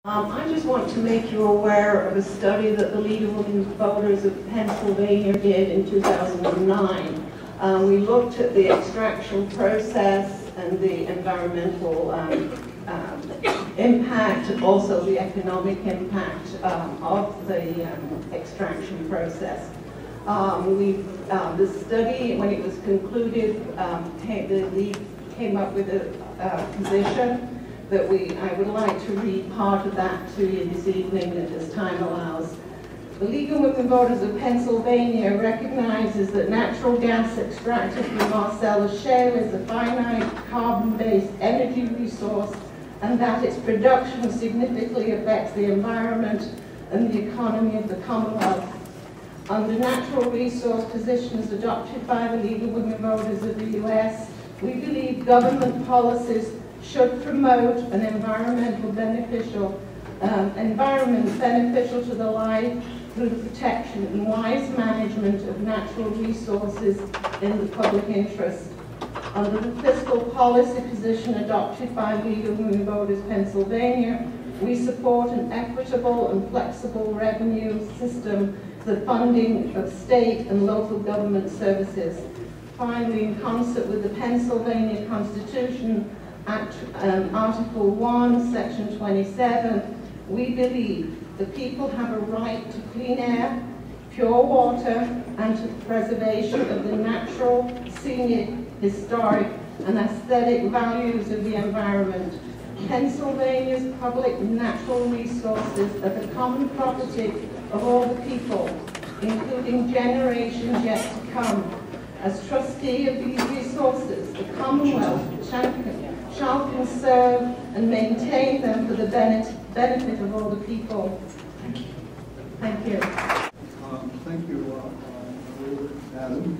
I just want to make you aware of a study that the League of Women Voters of Pennsylvania did in 2009. We looked at the extraction process and the environmental impact, and also the economic impact of the extraction process. The study, when it was concluded, the League came up with a position that I would like to read part of that to you this evening, as time allows. The League of Women Voters of Pennsylvania recognizes that natural gas extracted from Marcellus Shale is a finite carbon-based energy resource, and that its production significantly affects the environment and the economy of the Commonwealth. Under natural resource positions adopted by the League of Women Voters of the U.S., we believe government policies should promote an environment beneficial to the life through the protection and wise management of natural resources in the public interest. Under the fiscal policy position adopted by League of Women Voters Pennsylvania, we support an equitable and flexible revenue system, the funding of state and local government services. Finally, in concert with the Pennsylvania Constitution, Article 1, Section 27, we believe the people have a right to clean air, pure water, and to the preservation of the natural, scenic, historic, and aesthetic values of the environment. Pennsylvania's public natural resources are the common property of all the people, including generations yet to come. As trustee of these resources, the Commonwealth shall conserve and maintain them for the benefit of all the people. Thank you. Thank you, Adam.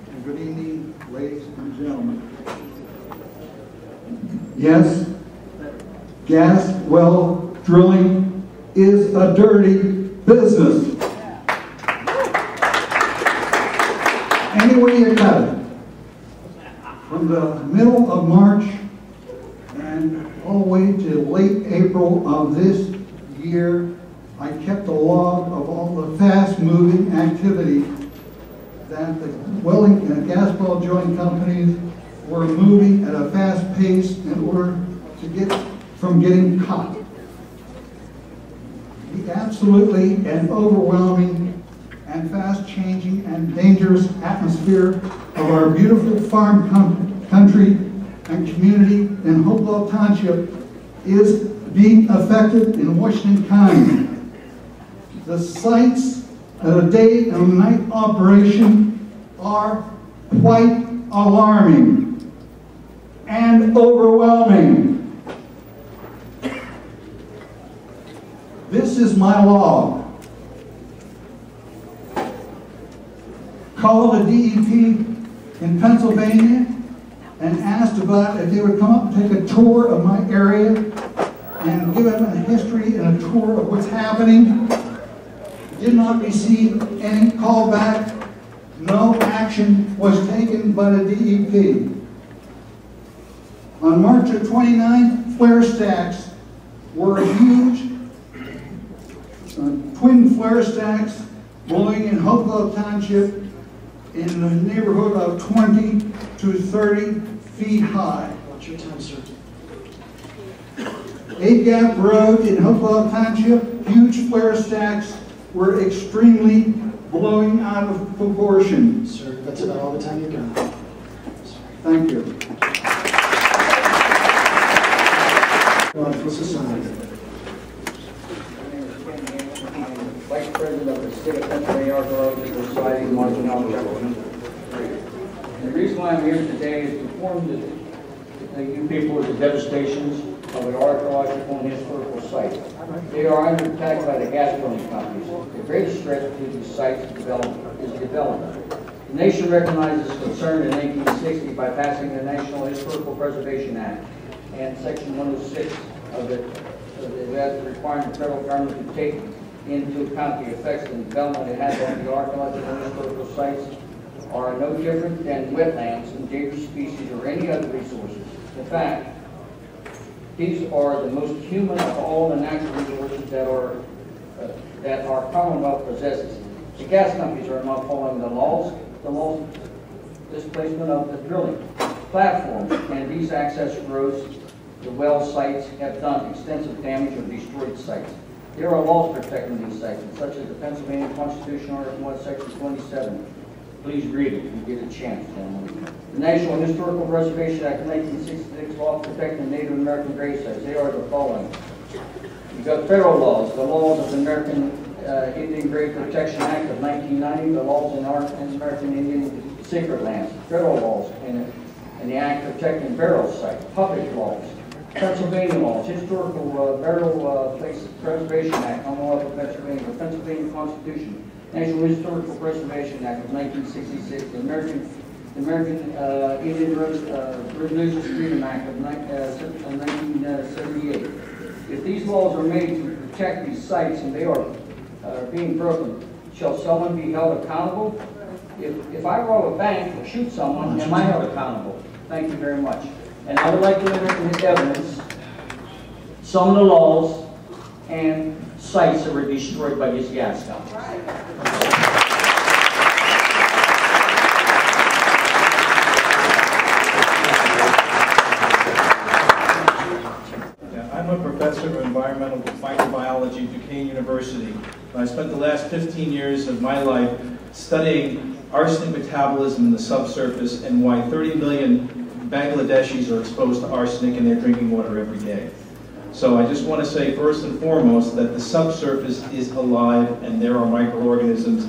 And good evening, ladies and gentlemen. Yes, gas well drilling is a dirty business. Any way you cut it. From the middle of March and all the way to late April of this year, I kept a log of all the fast-moving activity that the gas well drilling companies were moving at a fast pace in order to get from getting caught. The absolutely and overwhelming and fast-changing and dangerous atmosphere of our beautiful farm country and community in Hopewell Township is being affected in Washington County. The sites at a day and night operation are quite alarming and overwhelming. This is my log. Called the DEP in Pennsylvania and asked about if they would come up and take a tour of my area and give them a history and a tour of what's happening. Did not receive any call back. No action was taken by the DEP. On March the 29th, flare stacks were huge, twin flare stacks blowing in Hopewell Township in the neighborhood of 20 to 30 feet high. What's your time, sir? 8 Gap Road in Hopewell Township, huge flare stacks were extremely blowing out of proportion. Sir, that's about all the time you got. Thank you. Vice President of the State of Pennsylvania Archaeological Society, Martin Allen. The reason why I'm here today is to inform you people of the devastations of an archaeological and historical site. They are under attack by the gas drilling companies. The greatest threat to these sites is development. The nation recognized this concern in 1960 by passing the National Historical Preservation Act and Section 106 of it, requiring the federal government to take into account the effects and development it has on the archaeological and historical sites are no different than wetlands, endangered species, or any other resources. In fact, these are the most human of all the natural Commonwealth possesses. The gas companies are not following the laws, displacement of the drilling platforms, and these access roads, the well sites have done extensive damage or destroyed sites. There are laws protecting these sites, such as the Pennsylvania Constitution, Article 1, Section 27. Please read it if you get a chance, gentlemen. The National Historical Preservation Act of 1966 laws protecting Native American grave sites. They are the following. You've got federal laws, the laws of the American Indian Grave Protection Act of 1990, the laws in American Indian Secret Lands, federal laws, and the Act protecting burial sites, public laws, Pennsylvania laws, Historical Burial Place Preservation Act, Commonwealth of Pennsylvania, the Pennsylvania Constitution, National Historical Preservation Act of 1966, the American Indian Religious Freedom Act of 1978. If these laws are made to protect these sites and they are being broken, shall someone be held accountable? If I rob a bank or shoot someone, am I held accountable? Thank you very much. And I would like to enter into evidence some of the laws and sites that were destroyed by these gas companies. I'm a professor of environmental microbiology at Duquesne University. I spent the last 15 years of my life studying arsenic metabolism in the subsurface and why 30 million Bangladeshis are exposed to arsenic in their drinking water every day. So I just want to say first and foremost that the subsurface is alive and there are microorganisms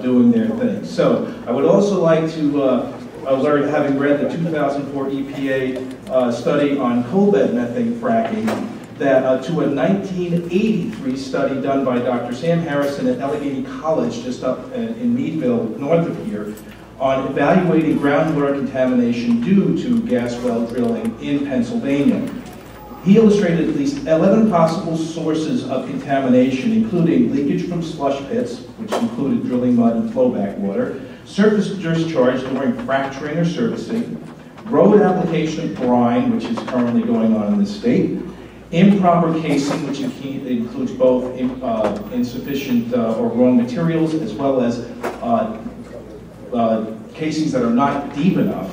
doing their thing. So I would also like to alert, having read the 2004 EPA study on coal bed methane fracking, that to a 1983 study done by Dr. Sam Harrison at Allegheny College just up in Meadville, north of here, on evaluating groundwater contamination due to gas well drilling in Pennsylvania. He illustrated at least 11 possible sources of contamination, including leakage from slush pits, which included drilling mud and flowback water, surface discharge during fracturing or servicing, road application of brine, which is currently going on in the state, improper casing, which includes both insufficient or wrong materials, as well as casings that are not deep enough,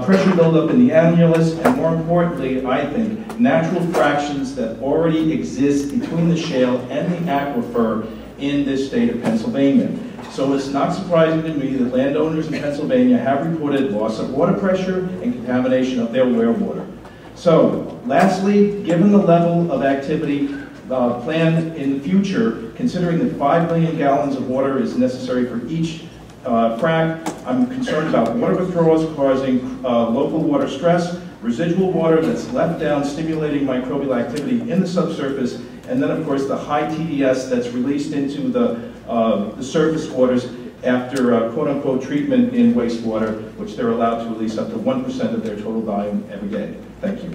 pressure buildup in the annulus, and more importantly, I think, natural fractions that already exist between the shale and the aquifer in this state of Pennsylvania. So it's not surprising to me that landowners in Pennsylvania have reported loss of water pressure and contamination of their well water. So, lastly, given the level of activity planned in the future, considering that 5 million gallons of water is necessary for each frac, I'm concerned about water withdrawals causing local water stress, residual water that's left down stimulating microbial activity in the subsurface, and then of course the high TDS that's released into the surface waters after quote-unquote treatment in wastewater, which they're allowed to release up to 1% of their total volume every day. Thank you.